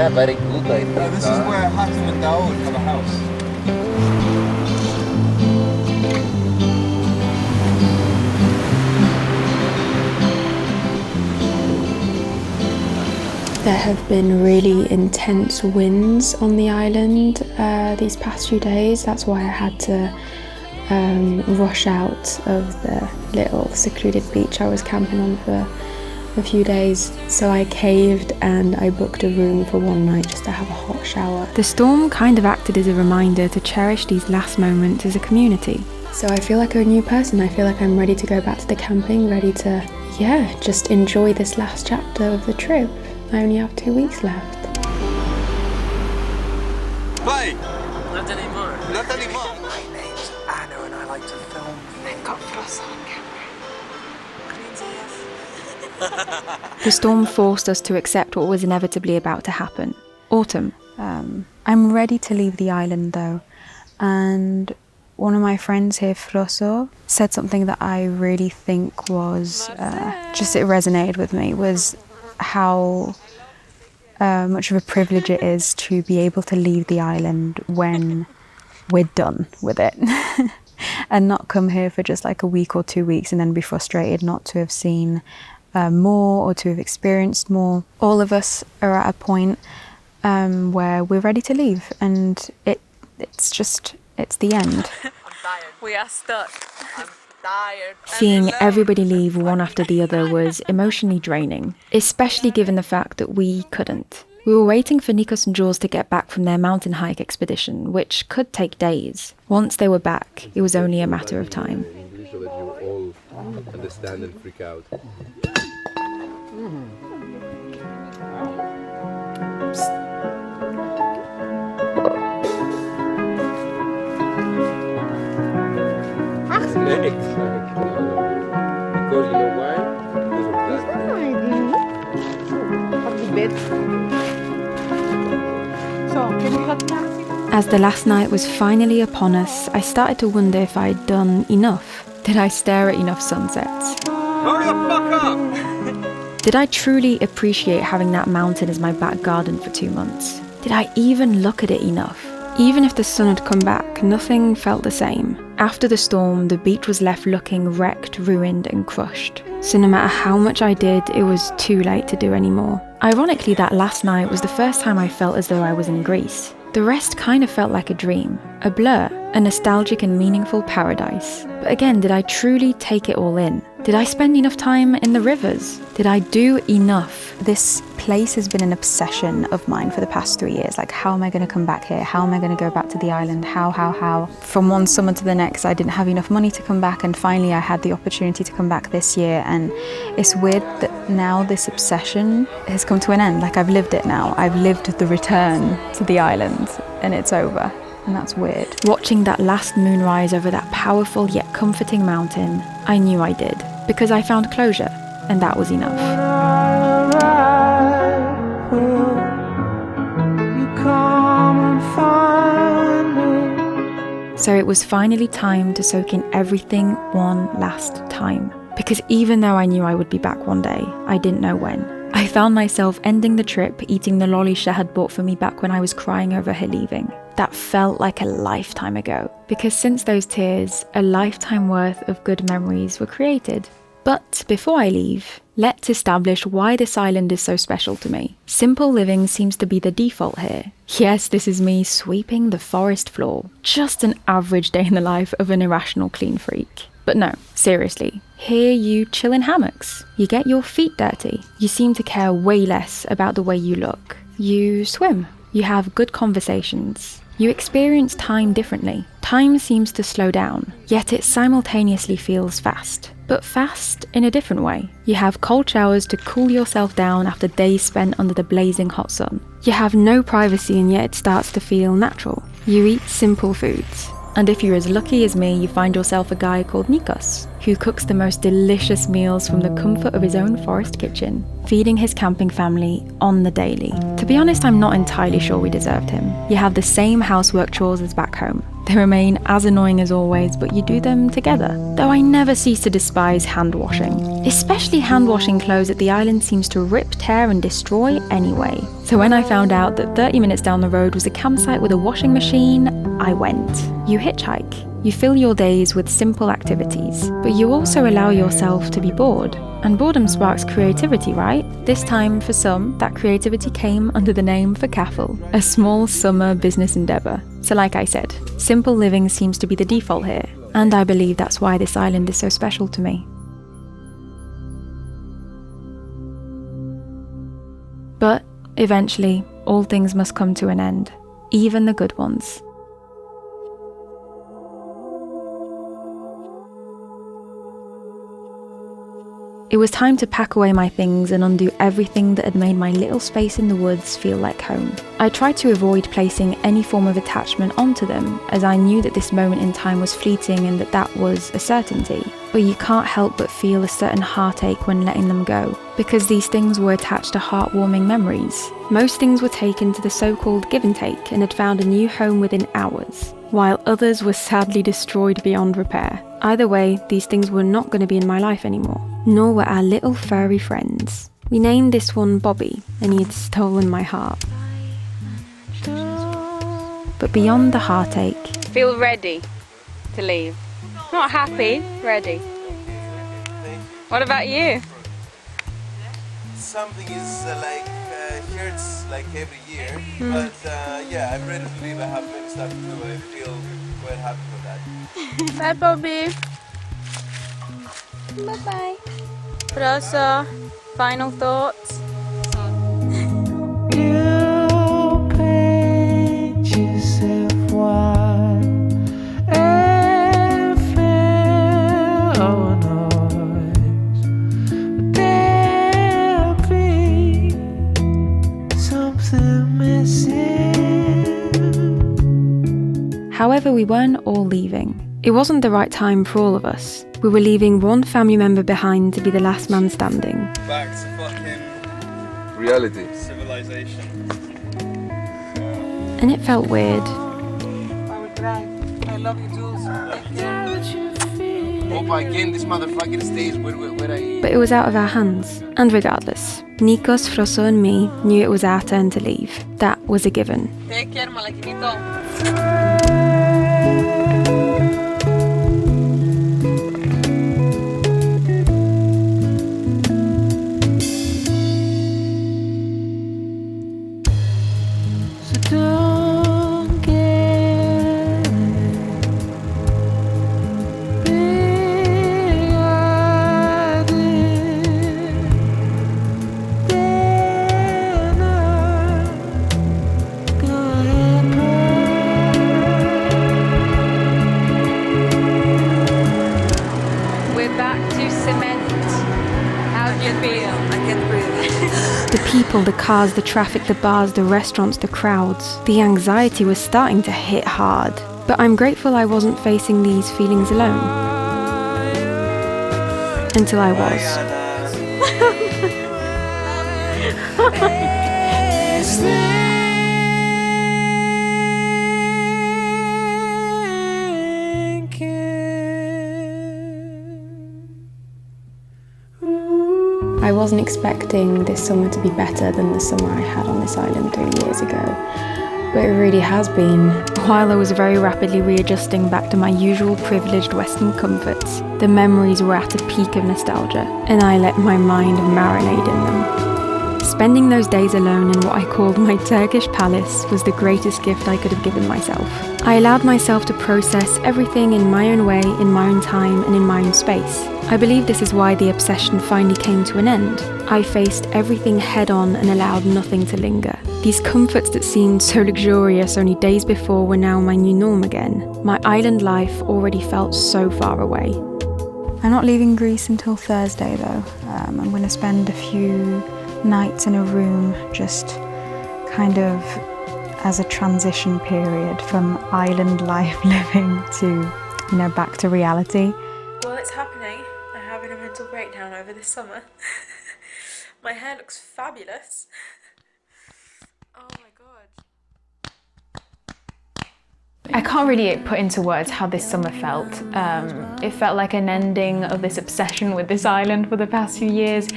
Yeah, very good, I think. This is where Thom and Daws have a house. There have been really intense winds on the island these past few days. That's why I had to rush out of the little secluded beach I was camping on for a few days. So I caved and I booked a room for one night just to have a hot shower. The storm kind of acted as a reminder to cherish these last moments as a community. So I feel like a new person. I feel like I'm ready to go back to the camping, ready to, just enjoy this last chapter of the trip. I only have 2 weeks left. Play! Not anymore. Not anymore. My name's Anna and I like to film. They've got flash on camera. The storm forced us to accept what was inevitably about to happen. Autumn. I'm ready to leave the island though, and one of my friends here, Flosso, said something that I really think was, it resonated with me, was how much of a privilege it is to be able to leave the island when we're done with it and not come here for just like a week or 2 weeks and then be frustrated not to have seen more or to have experienced more. All of us are at a point where we're ready to leave, and it's the end. We are stuck. I'm tired. Seeing everybody leave one after the other was emotionally draining, especially given the fact that we couldn't. We were waiting for Nikos and Jules to get back from their mountain hike expedition, which could take days. Once they were back, it was only a matter of time. So that you all understand and freak out. Because you know why? Because of that. As the last night was finally upon us, I started to wonder if I'd done enough. Did I stare at enough sunsets? Hurry the fuck up! Did I truly appreciate having that mountain as my back garden for 2 months? Did I even look at it enough? Even if the sun had come back, nothing felt the same. After the storm, the beach was left looking wrecked, ruined and crushed. So no matter how much I did, it was too late to do any more. Ironically, that last night was the first time I felt as though I was in Greece. The rest kind of felt like a dream, a blur, a nostalgic and meaningful paradise. But again, did I truly take it all in? Did I spend enough time in the rivers? Did I do enough? This place has been an obsession of mine for the past 3 years. Like, how am I going to come back here? How am I going to go back to the island? How? From one summer to the next, I didn't have enough money to come back, and finally I had the opportunity to come back this year. And it's weird that now this obsession has come to an end. Like, I've lived it now. I've lived the return to the island, and it's over. And that's weird. Watching that last moonrise over that powerful yet comforting mountain, I knew I did. Because I found closure, and that was enough. So it was finally time to soak in everything one last time. Because even though I knew I would be back one day, I didn't know when. I found myself ending the trip eating the lolly Sheh had bought for me back when I was crying over her leaving. That felt like a lifetime ago, because since those tears, a lifetime worth of good memories were created. But before I leave, let's establish why this island is so special to me. Simple living seems to be the default here. Yes, this is me sweeping the forest floor. Just an average day in the life of an irrational clean freak. But no, seriously, here you chill in hammocks. You get your feet dirty. You seem to care way less about the way you look. You swim. You have good conversations. You experience time differently. Time seems to slow down, yet it simultaneously feels fast. But fast in a different way. You have cold showers to cool yourself down after days spent under the blazing hot sun. You have no privacy, and yet it starts to feel natural. You eat simple foods. And if you're as lucky as me, you find yourself a guy called Nikos, who cooks the most delicious meals from the comfort of his own forest kitchen, feeding his camping family on the daily. To be honest, I'm not entirely sure we deserved him. You have the same housework chores as back home. They remain as annoying as always, but you do them together. Though I never cease to despise hand washing. Especially hand washing clothes that the island seems to rip, tear and destroy anyway. So when I found out that 30 minutes down the road was a campsite with a washing machine, I went. You hitchhike. You fill your days with simple activities, but you also allow yourself to be bored. And boredom sparks creativity, right? This time, for some, that creativity came under the name for Caffel, a small summer business endeavour. So like I said, simple living seems to be the default here, and I believe that's why this island is so special to me. But eventually, all things must come to an end, even the good ones. It was time to pack away my things and undo everything that had made my little space in the woods feel like home. I tried to avoid placing any form of attachment onto them, as I knew that this moment in time was fleeting and that was a certainty. But you can't help but feel a certain heartache when letting them go, because these things were attached to heartwarming memories. Most things were taken to the so-called give and take and had found a new home within hours, while others were sadly destroyed beyond repair. Either way, these things were not going to be in my life anymore, nor were our little furry friends. We named this one Bobby, and he had stolen my heart. But beyond the heartache, Feel ready to leave. Not happy, ready. What about you? Something is hurts like every year, but yeah, I'm ready to leave. I have many stuff to do. I feel quite happy for that. Bye, Bobby. Bye-bye. Rosa, final thoughts? You paint yourself white and feel annoyed. There'll be something missing. however, we weren't all leaving. It wasn't the right time for all of us. We were leaving one family member behind to be the last man standing. Back to fucking Reality. civilization. And it felt weird. I would cry. I love you, Jules. Hope again this motherfucker stays where I... But it was out of our hands. And regardless, Nikos, Froso and me knew it was our turn to leave. That was a given. Take care, malaquito. Don't get big idea. Then I'm gonna We're back to cement. How do you feel? I can't breathe. The people, the cars, the traffic, the bars, the restaurants, the crowds. The anxiety was starting to hit hard. But I'm grateful I wasn't facing these feelings alone. Until I was. I wasn't expecting this summer to be better than the summer I had on this island 3 years ago, but it really has been. While I was very rapidly readjusting back to my usual privileged Western comforts, the memories were at a peak of nostalgia, and I let my mind marinate in them. Spending those days alone in what I called my Turkish palace was the greatest gift I could have given myself. I allowed myself to process everything in my own way, in my own time, and in my own space. I believe this is why the obsession finally came to an end. I faced everything head on and allowed nothing to linger. These comforts that seemed so luxurious only days before were now my new norm again. My island life already felt so far away. I'm not leaving Greece until Thursday though. I'm going to spend a few nights in a room, just kind of as a transition period from island life living to, back to reality. Well, it's happening. I'm having a mental breakdown over this summer. My hair looks fabulous. Oh my god. I can't really put into words how this summer felt. It felt like an ending of this obsession with this island for the past few years,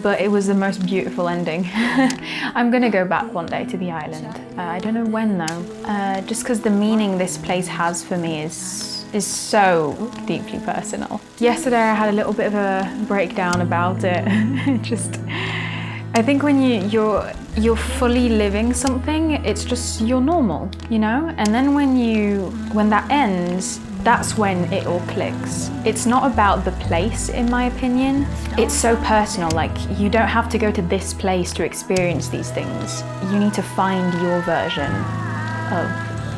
but it was the most beautiful ending. I'm gonna go back one day to the island. I don't know when though, just because the meaning this place has for me is so deeply personal. Yesterday I had a little bit of a breakdown about it. I think when you're fully living something, it's just you're normal, you know? And then when that ends, that's when it all clicks. It's not about the place, in my opinion. It's so personal, like you don't have to go to this place to experience these things. You need to find your version of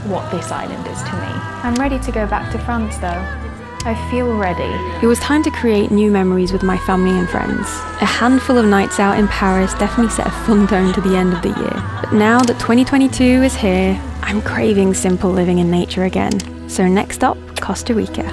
what this island is to me. I'm ready to go back to France though. I feel ready. It was time to create new memories with my family and friends. A handful of nights out in Paris definitely set a fun tone to the end of the year. But now that 2022 is here, I'm craving simple living in nature again. So next up, Costa Rica.